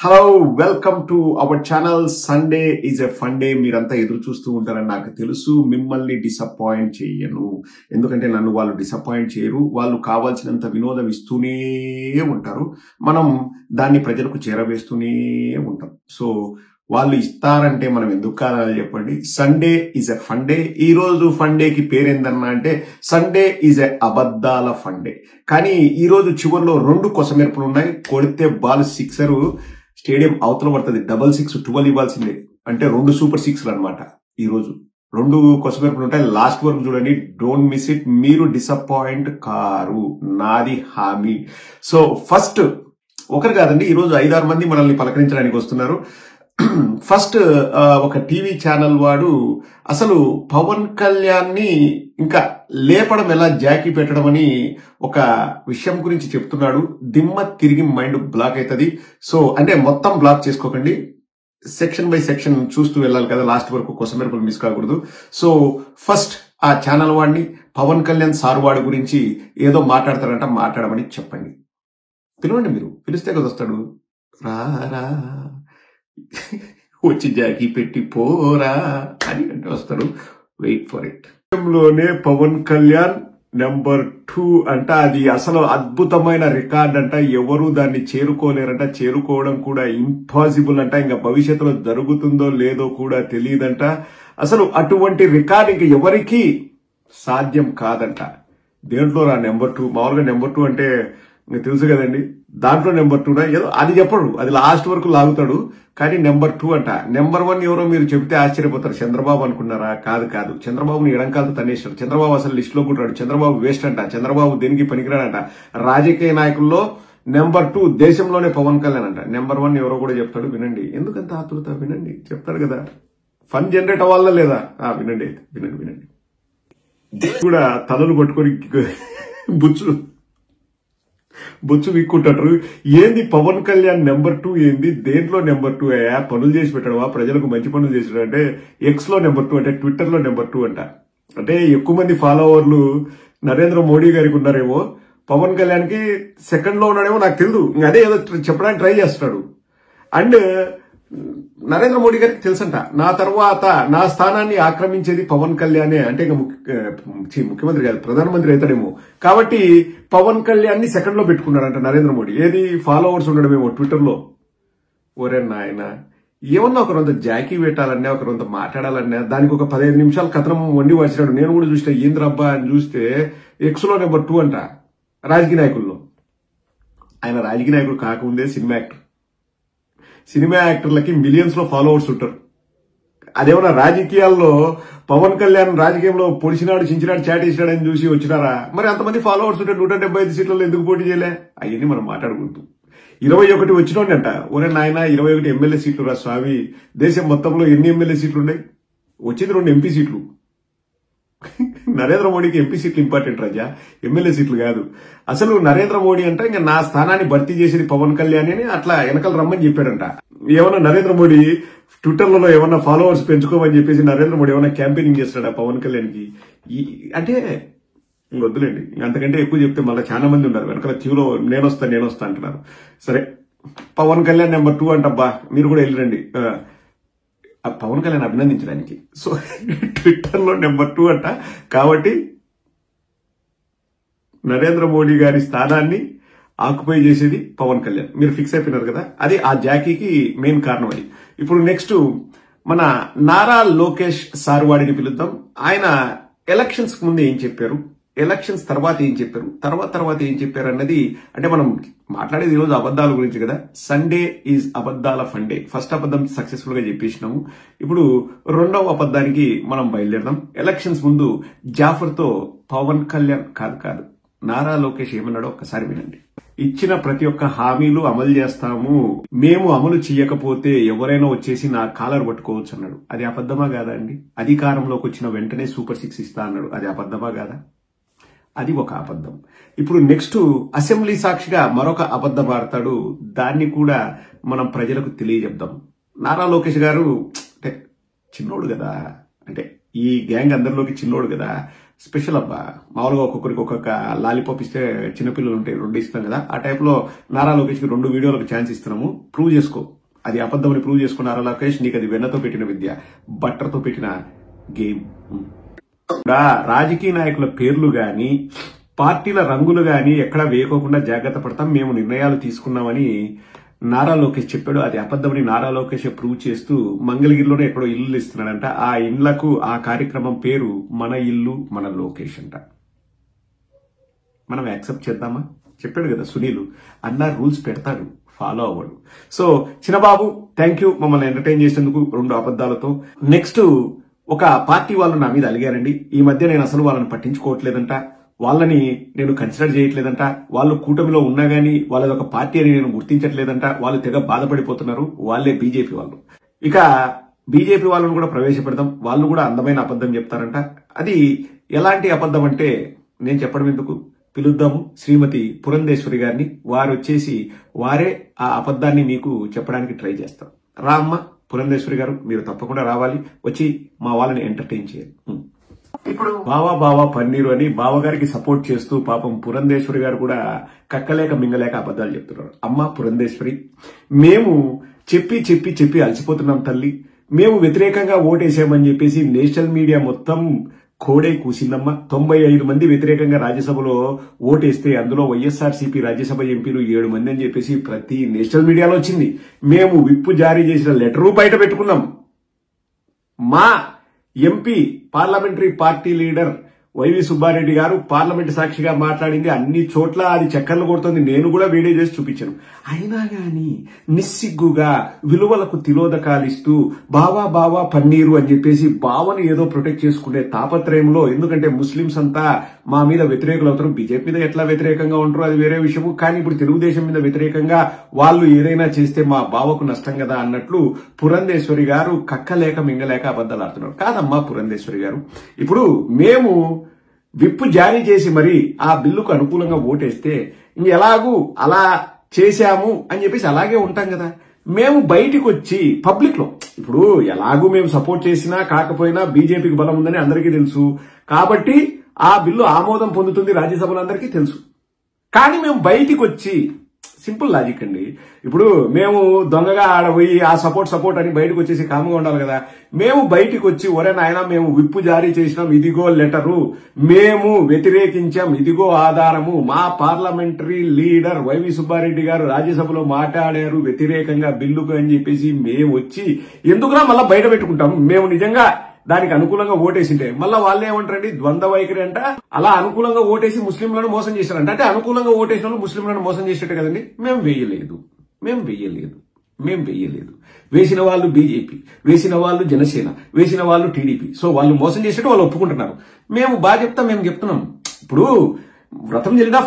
Hello welcome to our channel. Sunday is a fun day. మీరంతా ఎదురు చూస్తూ ఉంటారని నాకు తెలుసు. మిమ్మల్ని డిసప్పాయింట్ చేయను, ఎందుకంటే నన్ను వాళ్ళు డిసప్పాయింట్ చేయరు. వాళ్ళు కావాల్సినంత వినోదం ఇస్తూనే ఉంటారు, మనం దాన్ని ప్రజలకు చేరవేస్తూనే ఉంటాం. సో వాళ్ళు ఇస్తారంటే మనం ఎందుకు కాదని చెప్పండి. Sunday is a fun day. ఈ రోజు ఫన్ డేకి పేరేందన్నా అంటే సండే ఈజ్ ఎ అబద్ధాల ఫన్ డే. కానీ ఈ రోజు చివరిలో 2 కొసమెరుపులు ఉన్నాయి. కొడితే బాల్ సిక్సరు స్టేడియం అవతల పడుతుంది. 6 12 ఇవ్వాల్సిందే, అంటే 2 సూపర్ 6లు అనమాట. ఈ రోజు 2 కొసమెరుపులు ఉంటాయి. లాస్ట్ వరకు చూడండి, డోంట్ మిస్ ఇట్. మీరు డిసప్పాయింట్ కారు, నాది హామీ. సో ఫస్ట్ ఒకరు కాదండి, ఈ రోజు 5-6 మంది మనల్ని పలకరించడానికి వస్తున్నారు. ఫస్ట్ ఒక టీవీ ఛానల్ వాడు అసలు పవన్ కళ్యాణ్ ని ఇంకా లేపడం ఎలా, జాకీ పెట్టడం అని ఒక విషయం గురించి చెప్తున్నాడు. దిమ్మ తిరిగి మైండ్ బ్లాక్ అవుతుంది. సో అంటే మొత్తం బ్లాక్ చేసుకోకండి, సెక్షన్ బై సెక్షన్ చూస్తూ వెళ్ళాలి కదా, లాస్ట్ వరకు కొసమెరుపులు మిస్ కాకూడదు. సో ఫస్ట్ ఆ ఛానల్ వాడిని పవన్ కళ్యాణ్ సార్ వాడి గురించి ఏదో మాట్లాడతారంట, మాట్లాడమని చెప్పండి. పిలవండి, మీరు పిలిస్తే కదా వస్తాడు. రారా వచ్చి జాకీ పెట్టి పోరా అని అంటే వస్తాడు. Wait for it. లోనే పవన్ కళ్యాణ్ నెంబర్ 2 అంట. అది అసలు అద్భుతమైన రికార్డ్ అంట. ఎవరు దాన్ని చేరుకోలేరంట, చేరుకోవడం కూడా ఇంపాసిబుల్ అంట. ఇంకా భవిష్యత్తులో జరుగుతుందో లేదో కూడా తెలియదంట. అసలు అటువంటి రికార్డ్ ఇంక ఎవరికి సాధ్యం కాదంట. దేంట్లో రా నెంబర్ 2? మామూలుగా నెంబర్ 2 అంటే ఇంకా తెలుసు కదండి, దాంట్లో నెంబర్ 2 ఏదో అది చెప్పడు, అది లాస్ట్ వరకు లాగుతాడు. కానీ నెంబర్ 2 అంట. నెంబర్ 1 ఎవరో మీరు చెబితే ఆశ్చర్యపోతారు. చంద్రబాబు అనుకున్నారా? కాదు కాదు, చంద్రబాబుని ఎడంకాలతో తనేశాడు. చంద్రబాబు అసలు లిస్ట్ లో కూడా రాడు. చంద్రబాబు వేస్ట్ అంట. చంద్రబాబు దేనికి పనికిరాడంట. రాజకీయ నాయకుల్లో నెంబర్ 2 దేశంలోనే పవన్ కళ్యాణ్ అంట. నెంబర్ 1 ఎవరో కూడా చెప్తాడు, వినండి. ఎందుకంత ఆతృత? వినండి, చెప్తాడు కదా. ఫన్ జనరేట్ అవ్వాలా లేదా? వినండి, వినండి వినండి. కూడా తలలు పట్టుకొని బొచ్చు విక్కుంటారు. ఏంది పవన్ కళ్యాణ్ నెంబర్ 2 ఏంది? దేంట్లో నెంబర్ 2 అయ్యా? పనులు చేసి పెట్టడవా? ప్రజలకు మంచి పనులు చేసాడు అంటే ఎక్స్ లో నెంబర్ 2 అంటే ట్విట్టర్ లో నెంబర్ 2 అంట. అంటే ఎక్కువ మంది ఫాలోవర్లు నరేంద్ర మోడీ గారికి ఉన్నారేమో, పవన్ కళ్యాణ్ కి సెకండ్ లో ఉన్నాడేమో నాకు తెలియదు. అదే ఏదో చెప్పడానికి ట్రై చేస్తున్నాడు. అండ్ నరేంద్ర మోడీ గారికి తెలుసంట, నా తర్వాత నా స్థానాన్ని ఆక్రమించేది పవన్ కళ్యాణే. అంటే ముఖ్యమంత్రి కాదు, ప్రధానమంత్రి అవుతాడేమో. కాబట్టి పవన్ కళ్యాణ్ ని సెకండ్ లో పెట్టుకున్నాడంట నరేంద్ర మోడీ. ఏది? ఫాలోవర్స్ ఉండడమేమో ట్విట్టర్ లో. ఓరే నాయన, ఏమన్నా ఒకరంత జాకీ పెట్టాలన్నా, ఒకరంత మాట్లాడాలన్నా దానికి ఒక 15 నిమిషాలు కథనం వండి వచ్చినాడు. నేను కూడా చూస్తే ఏంద్రబ్బా అని చూస్తే ఎక్స్ లో నెంబర్ 2 అంట రాజకీయ నాయకుల్లో. ఆయన రాజకీయ నాయకుడు కాకముందే సినిమా యాక్టర్. సినిమా యాక్టర్లకి మిలియన్స్ లో ఫాలోవర్స్ ఉంటారు. అదేమన్నా రాజకీయాల్లో పవన్ కళ్యాణ్ రాజకీయంలో పొడిచినాడు, చించినాడు, చాట్ వేసినాడు అని చూసి వచ్చినారా? మరి అంతమంది ఫాలోవర్స్ ఉంటే 175 సీట్లలో ఎందుకు పోటీ చేయలే? అవన్నీ మనం మాట్లాడకూడదు. 21 వచ్చినోండి అంట. ఒరే నాయన, 21 ఎమ్మెల్యే సీట్లు రా స్వామి. దేశం మొత్తంలో ఎన్ని ఎమ్మెల్యే సీట్లు ఉన్నాయి? వచ్చింది 2 ఎంపీ సీట్లు. నరేంద్ర మోడీకి ఎంపీ సీట్లు ఇంపార్టెంట్ రాజా, ఎమ్మెల్యే సీట్లు కాదు. అసలు నరేంద్ర మోడీ అంటే ఇంకా నా స్థానాన్ని భర్తీ చేసేది పవన్ కళ్యాణ్ అని అట్లా వెనకాల రమ్మని చెప్పాడంట. ఏమన్నా నరేంద్ర మోడీ ట్విట్టర్లలో ఏమన్నా ఫాలోవర్స్ పెంచుకోమని చెప్పేసి నరేంద్ర మోడీ ఏమన్నా క్యాంపెయినింగ్ చేస్తాడా పవన్ కళ్యాణ్ కి? అంటే వద్దులేండి, అంతకంటే ఎక్కువ చెప్తే మళ్ళీ చాలా మంది ఉన్నారు వెనకాల క్యూలో. నేనొస్తా అంటున్నారు. సరే, పవన్ కళ్యాణ్ నెంబర్ 2 అంటబ్బా, మీరు కూడా వెళ్ళిరండి పవన్ కళ్యాణ్ అభినందించడానికి. సో ట్విట్టర్ లో నెంబర్ 2 అంట. కాబట్టి నరేంద్ర మోడీ గారి స్థానాన్ని ఆక్యుపై చేసేది పవన్ కళ్యాణ్. మీరు ఫిక్స్ అయిపోయినారు కదా, అది ఆ జాకీకి మెయిన్ కారణం అది. ఇప్పుడు నెక్స్ట్ మన నారా లోకేష్ సార్ వాడిని పిలుద్దాం. ఆయన ఎలక్షన్స్ కు ముందు ఏం చెప్పారు, ఎలక్షన్స్ తర్వాత ఏం చెప్పారు, తర్వాత ఏం చెప్పారు అన్నది. అంటే మనం మాట్లాడేది ఈరోజు అబద్ధాల గురించి కదా. సండే ఈజ్ అబద్ధాల ఫన్ డే. ఫస్ట్ అబద్ధం సక్సెస్ఫుల్ గా చెప్పేసినాము. ఇప్పుడు 2వ అబద్ధానికి మనం బయలుదేరదాం. ఎలక్షన్స్ ముందు జాఫర్ తో పవన్ కళ్యాణ్ కాదు నారా లోకేష్ ఏమన్నాడో ఒక్కసారి వినండి. ఇచ్చిన ప్రతి ఒక్క హామీలు అమలు చేస్తాము, మేము అమలు చేయకపోతే ఎవరైనా వచ్చేసి నా కాలర్ పట్టుకోవచ్చు అన్నాడు. అది అబద్ధమా కాదా అండి? అధికారంలోకి వచ్చిన వెంటనే సూపర్ 6 ఇస్తా అన్నాడు. అది అబద్ధమా కాదా? అది ఒక అబద్ధం. ఇప్పుడు నెక్స్ట్ అసెంబ్లీ సాక్షిగా మరొక అబద్ధం ఆడతాడు. దాన్ని కూడా మనం ప్రజలకు తెలియజెప్దాం. నారా లోకేష్ గారు అంటే చిన్నోడు కదా, అంటే ఈ గ్యాంగ్ అందరిలోకి చిన్నోడు కదా, స్పెషల్ అబ్బా. మామూలుగా ఒక్కొక్కరికి ఒక్కొక్క లాలీపాప్ ఇస్తే చిన్నపిల్లలు ఉంటే 2 ఇస్తాం కదా, ఆ టైప్ లో నారా లోకేష్ కి 2 వీడియోలకు ఛాన్స్ ఇస్తున్నాము. ప్రూవ్ చేసుకో, అది అబద్ధమని ప్రూవ్ చేసుకో నారా లోకేష్. నీకు అది వెన్నతో పెట్టిన విద్య, బట్టర్తో పెట్టిన గేమ్. రాజకీయ నాయకుల పేర్లు గాని పార్టీల రంగులు గాని ఎక్కడా వేయకోకుండా జాగ్రత్త పడతాం, మేము నిర్ణయాలు తీసుకున్నామని నారా లోకేష్ చెప్పాడు. అది అబద్ధమని నారా లోకేష్ ప్రూవ్ చేస్తూ మంగళగిరిలోనే ఎక్కడో ఇల్లు ఇస్తున్నాడంట. ఆ ఇళ్లకు ఆ కార్యక్రమం పేరు మన ఇల్లు మన లోకేష్ అంట. మనం యాక్సెప్ట్ చేద్దామా? చెప్పాడు కదా సునీల్ అన్న, రూల్స్ పెడతాడు, ఫాలో అవ్వడు. సో చిన్నబాబు థ్యాంక్ యూ మమ్మల్ని ఎంటర్టైన్ చేసేందుకు 2 అబద్ధాలతో. నెక్స్ట్ ఒక పార్టీ వాళ్ళు నా మీద అలిగారండి. ఈ మధ్య నేను అసలు వాళ్ళని పట్టించుకోవట్లేదంట, వాళ్ళని నేను కన్సిడర్ చేయట్లేదంట, వాళ్ళు కూటమిలో ఉన్నా గానీ వాళ్ళది ఒక పార్టీ అని నేను గుర్తించట్లేదంట, వాళ్ళు తెగ బాధపడిపోతున్నారు. వాళ్ళే బీజేపీ వాళ్ళు. ఇక బీజేపీ వాళ్ళను కూడా ప్రవేశపెడదాం, వాళ్ళు కూడా అందమైన అబద్ధం చెప్తారంట. అది ఎలాంటి అబద్ధం అంటే నేను చెప్పడం ఎందుకు, పిలుద్దాము శ్రీమతి పురంధేశ్వరి గారిని. వారు వచ్చేసి వారే ఆ అబద్ధాన్ని మీకు చెప్పడానికి ట్రై చేస్తారు. రామ్మ పురంధేశ్వరి గారు, మీరు తప్పకుండా రావాలి, వచ్చి మా వాళ్ళని ఎంటర్టైన్ చేయాలి. ఇప్పుడు బావా పన్నీరు అని బావగారికి సపోర్ట్ చేస్తూ పాపం పురంధేశ్వరి గారు కూడా కక్కలేక మింగలేక అబద్ధాలు చెప్తున్నారు. అమ్మ పురంధేశ్వరి, మేము చెప్పి అలసిపోతున్నాం తల్లి. మేము వ్యతిరేకంగా ఓటేసామని చెప్పేసి నేషనల్ మీడియా మొత్తం కోడై కూసిందమ్మా. 95 మంది వ్యతిరేకంగా రాజ్యసభలో ఓటేస్తే అందులో వైఎస్ఆర్సీపీ రాజ్యసభ ఎంపీలు 7 మంది అని చెప్పేసి ప్రతి నేషనల్ మీడియాలో వచ్చింది. మేము విప్పు జారీ చేసిన లెటరు బయట పెట్టుకున్నాం. మా MP parliamentary party leader YV Subbareddy గారు పార్లమెంట్ సాక్షిగా మాట్లాడింది అన్ని చోట్ల అది చక్కర్లు కొడుతుంది. నేను కూడా వీడియో చేసి చూపించాను. అయినా గాని నిస్సిగ్గుగా విలువలకు తిలోదకాలిస్తూ బావా పన్నీరు అని చెప్పేసి బావని ఏదో ప్రొటెక్ట్ చేసుకునే తాపత్రయంలో, ఎందుకంటే ముస్లింస్ అంతా మా మీద వ్యతిరేకులు అవుతారు, బీజేపీ మీద ఎట్లా వ్యతిరేకంగా ఉంటారో అది వేరే విషయము, కానీ ఇప్పుడు తెలుగుదేశం మీద వ్యతిరేకంగా వాళ్ళు ఏదైనా చేస్తే మా బావకు నష్టం కదా అన్నట్లు పురంధేశ్వరి గారు కక్కలేక మింగలేక అబద్ధాలు ఆడుతున్నారు. కాదమ్మా పురంధేశ్వరి గారు, ఇప్పుడు మేము విప్పు జారీ చేసి మరి ఆ బిల్లుకు అనుకూలంగా ఓటేస్తే ఎలాగూ అలా చేశాము అని చెప్పేసి అలాగే ఉంటాం కదా. మేము బయటికి వచ్చి పబ్లిక్ లో, ఇప్పుడు ఎలాగూ మేము సపోర్ట్ చేసినా కాకపోయినా బీజేపీకి బలం ఉందని అందరికీ తెలుసు, కాబట్టి ఆ బిల్లు ఆమోదం పొందుతుంది రాజ్యసభలో అందరికీ తెలుసు. కానీ మేము బయటికి వచ్చి, సింపుల్ లాజిక్ అండి, ఇప్పుడు మేము దొంగగా ఆడబోయి ఆ సపోర్ట్ అని బయటకు వచ్చేసి కాముగా ఉండాలి కదా. మేము బయటికి వచ్చి ఒరే నాయన మేము విప్పు జారీ చేసినాం, ఇదిగో లెటరు, మేము వ్యతిరేకించాం, ఇదిగో ఆధారము, మా పార్లమెంటరీ లీడర్ వైవి సుబ్బారెడ్డి గారు రాజ్యసభలో మాట్లాడారు వ్యతిరేకంగా బిల్లుకు అని చెప్పేసి మేము వచ్చి ఎందుకురా మళ్ళా బయట పెట్టుకుంటాం. మేము నిజంగా దానికి అనుకూలంగా ఓటేసింటే మళ్ళా వాళ్ళే ఏమంటారండి, ద్వంద్వ వైఖరి అంట. అలా అనుకూలంగా ఓటేసి ముస్లింలను మోసం చేశారంట, అంటే అనుకూలంగా ఓటేసిన వాళ్ళు ముస్లింలను మోసం చేసేట్టు కదండి. మేము వేయలేదు. వేసిన వాళ్ళు బీజేపీ, వేసిన వాళ్ళు జనసేన, వేసిన వాళ్ళు టీడీపీ. సో వాళ్ళు మోసం చేసేట్టు వాళ్ళు ఒప్పుకుంటున్నారు. మేము బాగా చెప్తాం, మేము చెప్తున్నాం. ఇప్పుడు వ్రతం జరిగినా